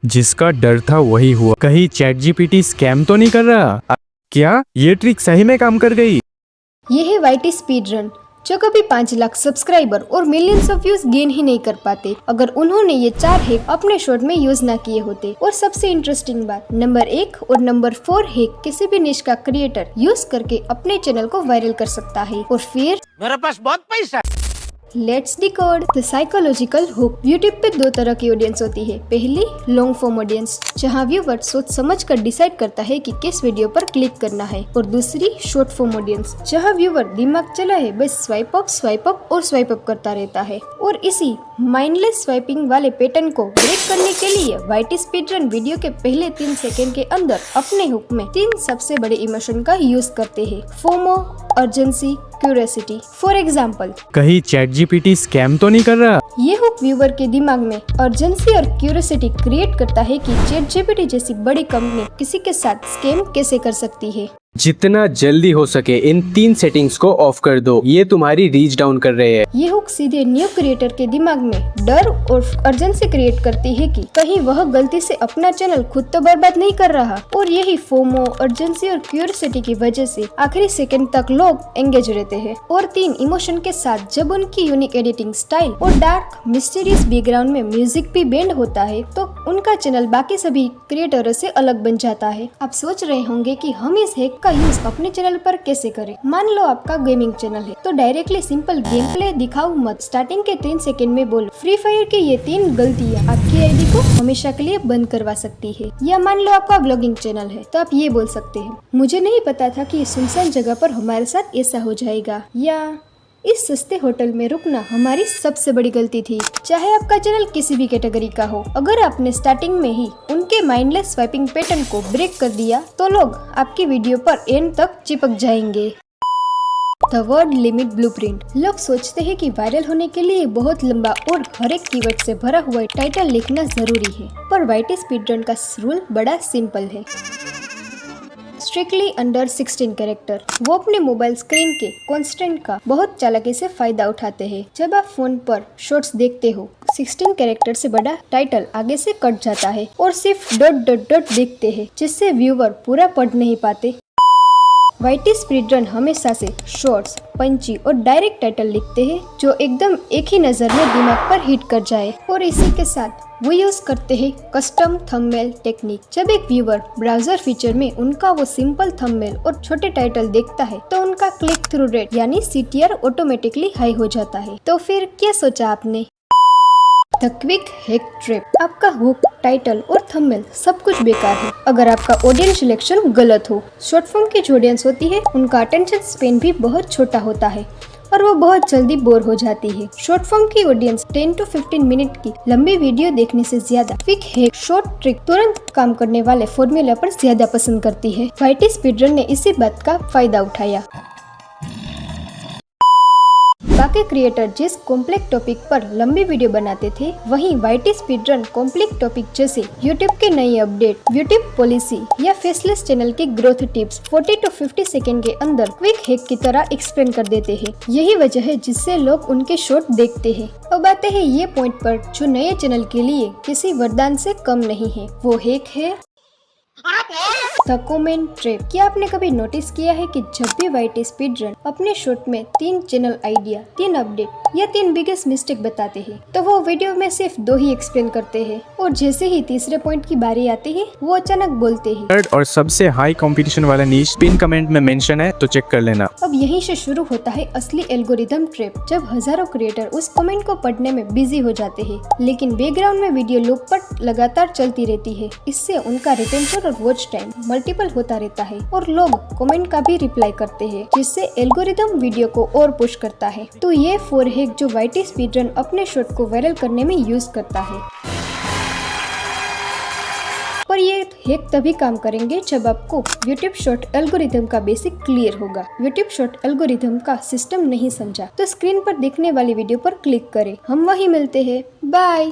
जिसका डर था वही हुआ। कहीं चैट जीपीटी स्कैम तो नहीं कर रहा? क्या ये ट्रिक सही में काम कर गई? ये है वाईटी स्पीड रन, जो कभी 5 लाख सब्सक्राइबर और मिलियंस ऑफ व्यूज गेन ही नहीं कर पाते अगर उन्होंने ये 4 हैक अपने शॉर्ट में यूज ना किए होते। और सबसे इंटरेस्टिंग बात, नंबर 1 और नंबर 4 हैक किसी भी निश का क्रिएटर यूज करके अपने चैनल को वायरल कर सकता है। और फिर मेरे पास बहुत पैसा है। Let's decode the psychological hook. YouTube पे 2 तरह की ऑडियंस होती है। पहली लॉन्ग फॉर्म ऑडियंस, जहाँ व्यूवर सोच समझ कर डिसाइड करता है कि किस वीडियो पर क्लिक करना है। और दूसरी शॉर्ट फॉर्म ऑडियंस, जहाँ व्यूवर दिमाग चला है बस स्वाइप अप और स्वाइप अप करता रहता है। और इसी माइंडलेस स्वाइपिंग वाले पैटर्न को ब्रेक करने के लिए वाईटी स्पीड रन वीडियो के पहले 3 सेकंड के अंदर अपने हुक में 3 सबसे बड़े इमोशन का यूज करते हैं। FOMO, urgency, curiosity. For example, कहीं चैट जीपीटी स्कैम तो नहीं कर रहा? ये हुक व्यूवर के दिमाग में अर्जेंसी और क्यूरियोसिटी क्रिएट करता है कि चैट जीपीटी जैसी बड़ी कंपनी किसी के साथ स्कैम कैसे कर सकती है। जितना जल्दी हो सके इन 3 सेटिंग्स को ऑफ कर दो, ये तुम्हारी रीच डाउन कर रहे हैं। ये हुक सीधे न्यू क्रिएटर के दिमाग में डर और अर्जेंसी क्रिएट करती है कि कहीं वह गलती से अपना चैनल खुद तो बर्बाद नहीं कर रहा। और यही फोमो, अर्जेंसी और क्यूरियोसिटी की वजह से आखिरी सेकंड तक लोग एंगेज रहते हैं। और 3 इमोशन के साथ जब उनकी यूनिक एडिटिंग स्टाइल और डार्क मिस्टीरियस बैकग्राउंड में म्यूजिक भी बैंड होता है तो उनका चैनल बाकी सभी क्रिएटरों से अलग बन जाता है। आप सोच रहे होंगे कि हम इस हैक का यूज अपने चैनल पर कैसे करें। मान लो आपका गेमिंग चैनल है तो डायरेक्टली सिंपल गेम प्ले दिखाओ मत। स्टार्टिंग के 3 सेकंड में बोलो फ्री फायर की ये 3 गलतियाँ आपकी आईडी को हमेशा के लिए बंद करवा सकती है। या मान लो आपका ब्लॉगिंग चैनल है तो आप ये बोल सकते हैं, मुझे नहीं पता था कि सुनसान जगह पर हमारे साथ ऐसा हो जाएगा। या इस सस्ते होटल में रुकना हमारी सबसे बड़ी गलती थी। चाहे आपका चैनल किसी भी कैटेगरी का हो, अगर आपने स्टार्टिंग में ही उनके माइंडलेस स्वाइपिंग पैटर्न को ब्रेक कर दिया तो लोग आपकी वीडियो पर एंड तक चिपक जाएंगे। The word limit blueprint. लोग सोचते हैं कि वायरल होने के लिए बहुत लंबा और हर एक कीवर्ड से भरा हुआ टाइटल लिखना जरूरी है, पर वाईटी स्पीड रन का रूल बड़ा सिंपल है। Strictly under 16 character. वो अपने मोबाइल स्क्रीन के कॉन्स्टेंट का बहुत चालाकी से फायदा उठाते हैं। जब आप फोन पर शॉर्ट्स देखते हो 16 कैरेक्टर से बड़ा टाइटल आगे से कट जाता है और सिर्फ डॉट देखते हैं, जिससे व्यूवर पूरा पढ़ नहीं पाते। वाईटी स्पीड रन हमेशा से शॉर्ट्स, पंची और डायरेक्ट टाइटल लिखते हैं जो एकदम एक ही नजर में दिमाग पर हिट कर जाए। और इसी के साथ वो यूज करते हैं कस्टम थंबनेल टेक्निक। जब एक व्यूवर ब्राउजर फीचर में उनका वो सिंपल थंबनेल और छोटे टाइटल देखता है तो उनका क्लिक थ्रू रेट यानी CTR ऑटोमेटिकली हाई हो जाता है। तो फिर क्या सोचा आपने? The quick hack trip. आपका हुक, टाइटल और थंबनेल सब कुछ बेकार है अगर आपका ऑडियंस सिलेक्शन गलत हो। शॉर्ट फॉर्म की जो ऑडियंस होती है उनका अटेंशन स्पेन भी बहुत छोटा होता है और वो बहुत जल्दी बोर हो जाती है। शॉर्ट फॉर्म की ऑडियंस 10 to 15 मिनट की लंबी वीडियो देखने से ज्यादा क्विक हैक, शॉर्ट ट्रिक, तुरंत काम करने वाले फॉर्मूला पर ज्यादा पसंद करती है। वाईटी स्पीड रन ने इसी बात का फायदा उठाया। बाकी क्रिएटर जिस कॉम्प्लेक्स टॉपिक पर लंबी वीडियो बनाते थे, वहीं YT speed run complex topic जैसे यूट्यूब के नई अपडेट, यूट्यूब पॉलिसी या फेसलेस चैनल की ग्रोथ टिप्स 40 to 50 सेकंड के अंदर क्विक हैक की तरह एक्सप्लेन कर देते हैं। यही वजह है जिससे लोग उनके शॉर्ट देखते हैं। अब आते हैं ये पॉइंट पर जो नए चैनल के लिए किसी वरदान से कम नहीं है। वो हैक है द कमेंट ट्रैप। क्या आपने कभी नोटिस किया है कि जब भी वाईटी स्पीड रन अपने शॉर्ट में 3 चैनल आइडिया, 3 अपडेट या 3 बिगेस्ट मिस्टेक बताते हैं तो वो वीडियो में सिर्फ 2 ही एक्सप्लेन करते हैं और जैसे ही तीसरे पॉइंट की बारी आती है वो अचानक बोलते हैं। थर्ड और सबसे हाई कंपटीशन वाला नीश पिन कमेंट में मेंशन है तो चेक कर लेना। अब यहीं से शुरू होता है असली एल्गोरिदम ट्रैप, जब हजारों क्रिएटर उस कमेंट को पढ़ने में बिजी हो जाते हैं लेकिन बैकग्राउंड में वीडियो लूप पर लगातार चलती रहती है। इससे उनका रिटेंशन और वॉच टाइम मल्टीपल होता रहता है और लोग कमेंट का भी रिप्लाई करते हैं, जिससे एल्गोरिदम वीडियो को और पुश करता है। तो ये 4 हैक जो वाईटी स्पीड रन अपने शॉर्ट को वायरल करने में यूज करता है। पर ये हैक तभी काम करेंगे जब आपको यूट्यूब शॉर्ट एल्गोरिथम का बेसिक क्लियर होगा। यूट्यूब शॉर्ट एल्गोरिथम का सिस्टम नहीं समझा तो स्क्रीन पर दिखने वाली वीडियो पर क्लिक करें। हम वहीं मिलते हैं। बाय।